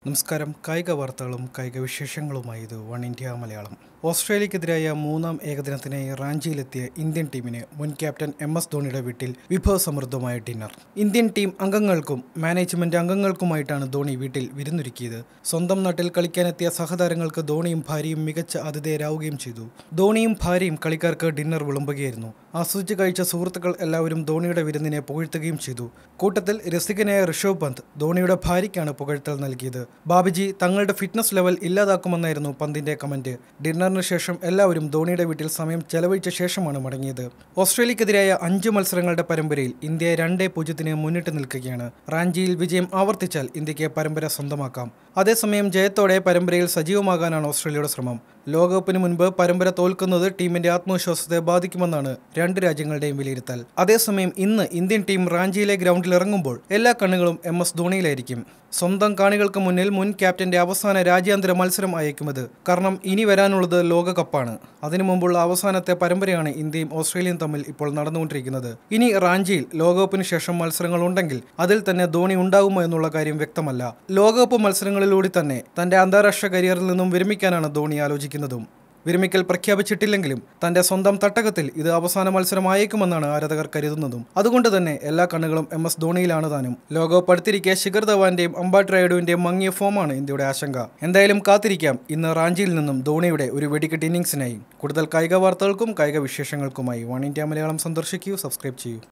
നമസ്കാരം. കായിക വാർത്തകളും കായിക വിശേഷങ്ങളുമായി ഇത് വൺ ഇന്ത്യ മലയാളം. ഓസ്ട്രേലിയക്കെതിരായ മൂന്നാം ഏകദിനത്തിനായി റാഞ്ചിയിലെത്തിയ ഇന്ത്യൻ ടീമിന് മുൻ ക്യാപ്റ്റൻ MS ധോണിയുടെ വീട്ടിൽ വിഭവസമൃദ്ധമായ ഡിന്നർ. ഇന്ത്യൻ ടീം അംഗങ്ങൾക്കും മാനേജ്മെന്റ് അംഗങ്ങൾക്കുമായിട്ടാണ് ധോണി വീട്ടിൽ വിരുന്നൊരുക്കിയത്. സ്വന്തം നാട്ടിൽ കളിക്കാനെത്തിയ സഹതാരങ്ങൾക്ക് ധോണിയും ഭാര്യയും മികച്ച ആതിഥേയരാവുകയും ചെയ്തു. ധോണിയും ഭാര്യയും കളിക്കാർക്ക് ഡിന്നർ വിളമ്പുകയായിരുന്നു. ആസ്വദിച്ച് കഴിച്ച സുഹൃത്തുക്കൾ എല്ലാവരും ധോണിയുടെ വിരുന്നിനെ പുകഴ്ത്തുകയും ചെയ്തു. കൂട്ടത്തിൽ രസികനായ ഋഷഭ് പന്ത് ധോണിയുടെ ഭാര്യയ്ക്കാണ് പുകഴ്ത്തൽ നൽകിയത്. ബാബുജി തങ്ങളുടെ ഫിറ്റ്നസ് ലെവൽ ഇല്ലാതാക്കുമെന്നായിരുന്നു പന്തിന്റെ കമന്റ്. ഡിന്നറിന് ശേഷം എല്ലാവരും ധോണിയുടെ വീട്ടിൽ സമയം ചെലവഴിച്ച ശേഷമാണ് മടങ്ങിയത്. ഓസ്ട്രേലിയക്കെതിരായ 5 മത്സരങ്ങളുടെ പരമ്പരയിൽ ഇന്ത്യ 2-0 മുന്നിട്ട് നിൽക്കുകയാണ്. റാഞ്ചിയിൽ വിജയം ആവർത്തിച്ചാൽ ഇന്ത്യക്ക് പരമ്പര സ്വന്തമാക്കാം. അതേസമയം ജയത്തോടെ പരമ്പരയിൽ സജീവമാകാനാണ് ഓസ്ട്രേലിയയുടെ ശ്രമം. ലോകകപ്പിന് മുൻപ് പരമ്പര തോൽക്കുന്നത് ടീമിന്റെ ആത്മവിശ്വാസത്തെ ബാധിക്കുമെന്നാണ് രണ്ട് രാജ്യങ്ങളുടെയും വിലയിരുത്തൽ. അതേസമയം ഇന്ന് ഇന്ത്യൻ ടീം റാഞ്ചിയിലെ ഗ്രൗണ്ടിൽ ഇറങ്ങുമ്പോൾ എല്ലാ കണ്ണുകളും MS ധോണിയിലായിരിക്കും. സ്വന്തം കാണികൾക്ക് മുന്നിൽ മുൻ ക്യാപ്റ്റന്റെ അവസാന രാജ്യാന്തര മത്സരം ആയേക്കുമത്. കാരണം ഇനി വരാനുള്ളത് ലോകകപ്പാണ്. അതിനു മുമ്പുള്ള അവസാനത്തെ പരമ്പരയാണ് ഇന്ത്യയും ഓസ്ട്രേലിയയും തമ്മിൽ ഇപ്പോൾ നടന്നുകൊണ്ടിരിക്കുന്നത്. ഇനി റാഞ്ചിയിൽ ലോകകപ്പിന് ശേഷം മത്സരങ്ങൾ ഉണ്ടെങ്കിൽ അതിൽ തന്നെ ധോണി ഉണ്ടാകുമോ എന്നുള്ള കാര്യം വ്യക്തമല്ല. ലോകകപ്പ് മത്സരങ്ങളിലൂടെ തന്നെ തന്റെ അന്താരാഷ്ട്ര കരിയറിൽ നിന്നും വിരമിക്കാനാണ് ധോണി ആലോചിക്കുന്നതും. വിരമിക്കൽ പ്രഖ്യാപിച്ചിട്ടില്ലെങ്കിലും തന്റെ സ്വന്തം തട്ടകത്തിൽ ഇത് അവസാന മത്സരമായേക്കുമെന്നാണ് ആരാധകർ കരുതുന്നതും. അതുകൊണ്ട് തന്നെ എല്ലാ കണ്ണുകളും MS ധോണിയിലാണ് താനും. ലോകകപ്പ് അടുത്തിരിക്കെ ശിഖർ ധവാന്റെയും അംബാട്ട് റായുഡുവിന്റെയും മങ്ങിയ ഫോമാണ് ഇന്ത്യയുടെ ആശങ്ക. എന്തായാലും കാത്തിരിക്കാം ഇന്ന് റാഞ്ചിയിൽ നിന്നും ധോണിയുടെ ഒരു വെടിക്കെട്ട് ഇന്നിംഗ്സിനായി. കൂടുതൽ കായിക വാർത്തകൾക്കും കായിക വിശേഷങ്ങൾക്കുമായി വൺ ഇന്ത്യ മലയാളം സന്ദർശിക്കൂ, സബ്സ്ക്രൈബ് ചെയ്യൂ.